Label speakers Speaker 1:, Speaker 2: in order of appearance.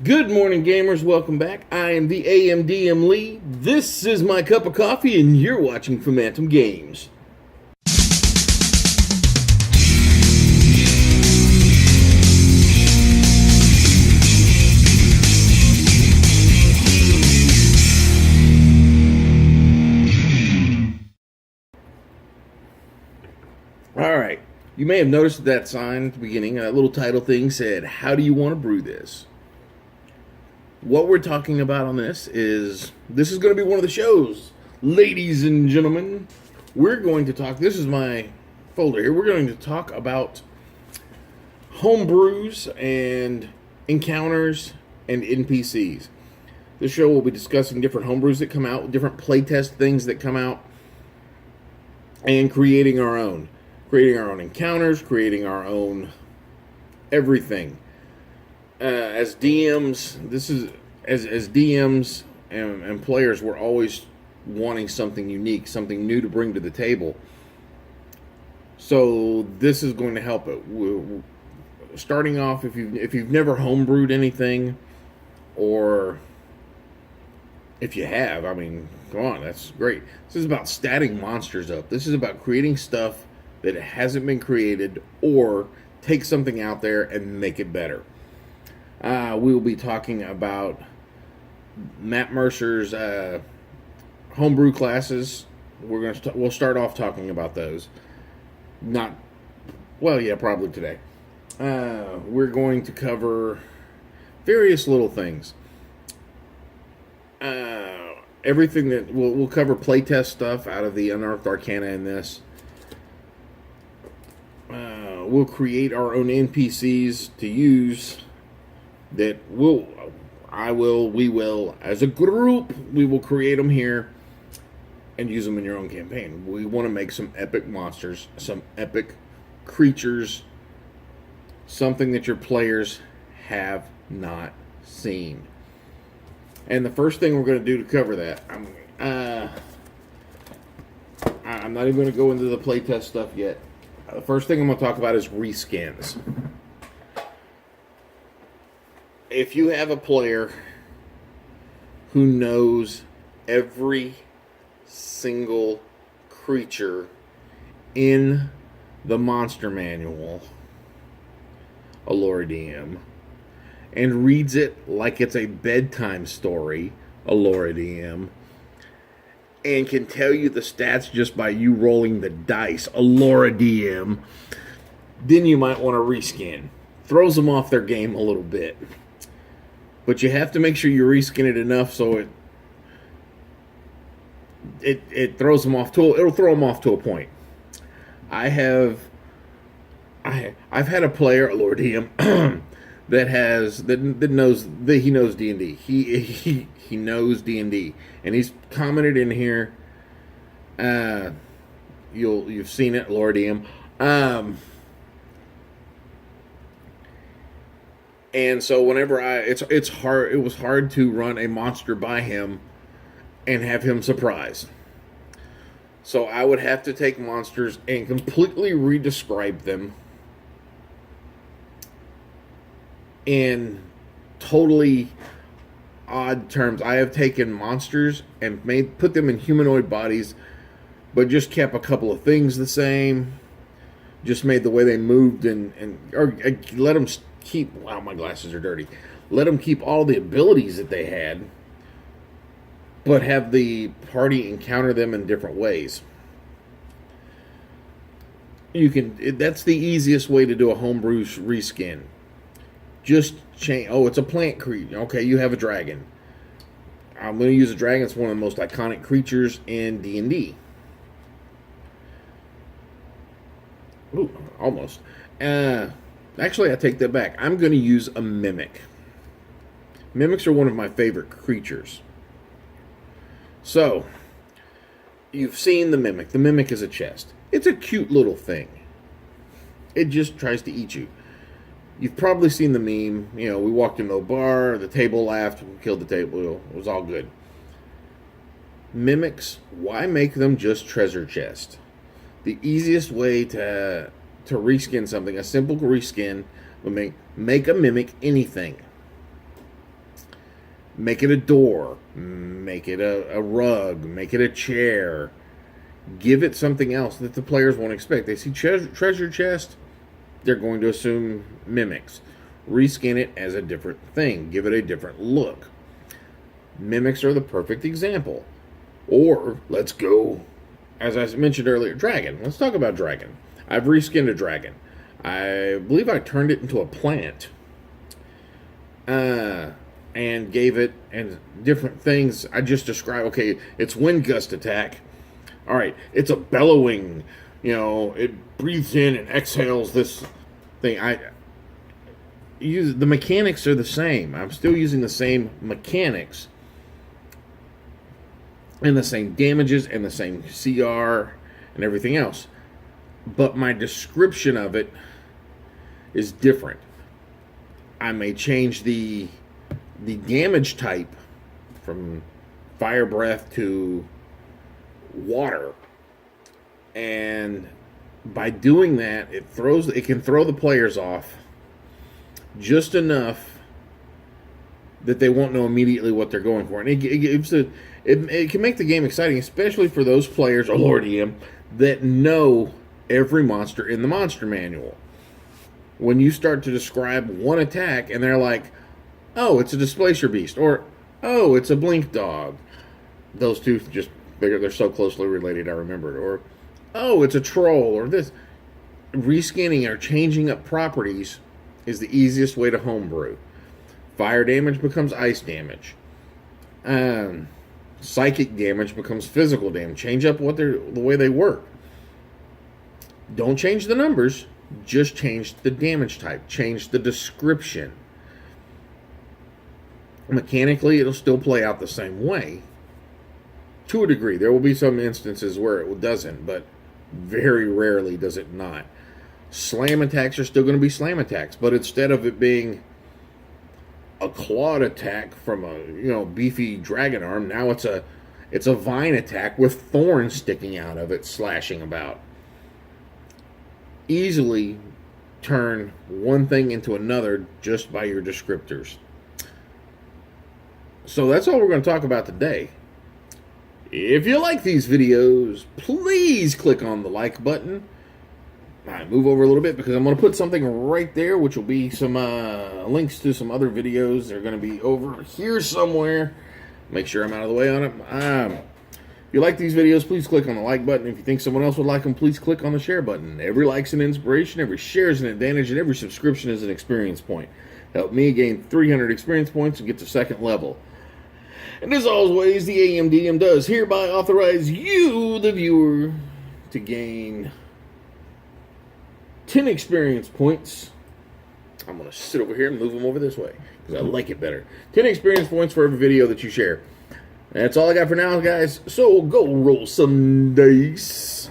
Speaker 1: Good morning, gamers. Welcome back. I am the AMDM Lee. This is my cup of coffee, and you're watching FMTRPG Games. Alright, you may have noticed that sign at the beginning, that little title thing said, "How do you want to brew this?" What we're talking about on this is going to be one of the shows. Ladies and gentlemen, we're going to talk, this is my folder here, we're going to talk about home brews and encounters and NPCs. This show will be discussing different home brews that come out, different playtest things that come out, and creating our own encounters, creating our own everything. As DMs, as DMs and players, we're always wanting something unique, something new to bring to the table. So this is going to help it. Starting off, if you've never homebrewed anything, or if you have, I mean, come on, that's great. This is about statting monsters up. This is about creating stuff that hasn't been created, or take something out there and make it better. We will be talking about Matt Mercer's homebrew classes. We'll start off talking about those. Probably today. We're going to cover various little things. Everything that we'll cover playtest stuff out of the Unearthed Arcana in this. We'll create our own NPCs to use. We will, as a group, we will create them here and use them in your own campaign. We want to make some epic monsters, some epic creatures, something that your players have not seen. And the first thing we're going to do to cover that, I'm not even going to go into the playtest stuff yet. The first thing I'm going to talk about is reskins. If you have a player who knows every single creature in the monster manual, a lore DM, and reads it like it's a bedtime story, a lore DM, and can tell you the stats just by you rolling the dice, a lore DM, then you might want to reskin. Throws them off their game a little bit. But you have to make sure you reskin it enough so it throws them off it'll throw them off to a point. I've had a player, a Lord DM, that knows D&D. He knows D&D, and he's commented in here. You've seen it, Lord DM. And so whenever it was hard to run a monster by him and have him surprised. So I would have to take monsters and completely redescribe them in totally odd terms. I have taken monsters and put them in humanoid bodies, but just kept a couple of things the same. Just made the way they moved or let them keep, wow, my glasses are dirty. Let them keep all the abilities that they had, but have the party encounter them in different ways. That's the easiest way to do a homebrew reskin. Just change, it's a plant creature. Okay, you have a dragon. I'm going to use a dragon. It's one of the most iconic creatures in D&D. Ooh, almost. Actually, I take that back. I'm going to use a mimic. Mimics are one of my favorite creatures. So, you've seen the mimic. The mimic is a chest. It's a cute little thing. It just tries to eat you. You've probably seen the meme. We walked into a bar, the table laughed, we killed the table. It was all good. Mimics, why make them just treasure chest? The easiest way to reskin something, a simple reskin, would make a mimic anything. Make it a door. Make it a rug. Make it a chair. Give it something else that the players won't expect. They see treasure chest, they're going to assume mimics. Reskin it as a different thing. Give it a different look. Mimics are the perfect example. Or, let's go, as I mentioned earlier, dragon. Let's talk about dragon. I've reskinned a dragon. I believe I turned it into a plant. And gave it and different things. I just described, okay, it's wind gust attack. All right, it's a bellowing, it breathes in and exhales this thing. The mechanics are the same. I'm still using the same mechanics and the same damages and the same CR and everything else. But my description of it is different. I may change the damage type from fire breath to water, and by doing that, it can throw the players off just enough that they won't know immediately what they're going for, and it can make the game exciting, especially for those players or Lord EM that know every monster in the monster manual. When you start to describe one attack and they're like, oh, it's a displacer beast, or oh, it's a blink dog. Those two just they're so closely related I remember it. Or oh, it's a troll, or this. Reskinning or changing up properties is the easiest way to homebrew. Fire damage becomes ice damage. Psychic damage becomes physical damage. Change up the way they work. Don't change the numbers, just change the damage type. Change the description. Mechanically, it'll still play out the same way. To a degree. There will be some instances where it doesn't, but very rarely does it not. Slam attacks are still going to be slam attacks, but instead of it being a clawed attack from a beefy dragon arm, now it's a vine attack with thorns sticking out of it, slashing about. Easily turn one thing into another just by your descriptors. So that's all we're going to talk about today. If you like these videos, please click on the like button. I move over a little bit because I'm going to put something right there, which will be some links to some other videos. They're going to be over here somewhere. Make sure I'm out of the way on it. If you like these videos, please click on the like button. If you think someone else would like them, please click on the share button. Every like's an inspiration, every share is an advantage, and every subscription is an experience point. Help me gain 300 experience points and get to second level. And as always, the AMDM does hereby authorize you, the viewer, to gain 10 experience points. I'm going to sit over here and move them over this way because I like it better. 10 experience points for every video that you share. That's all I got for now, guys. So go roll some dice.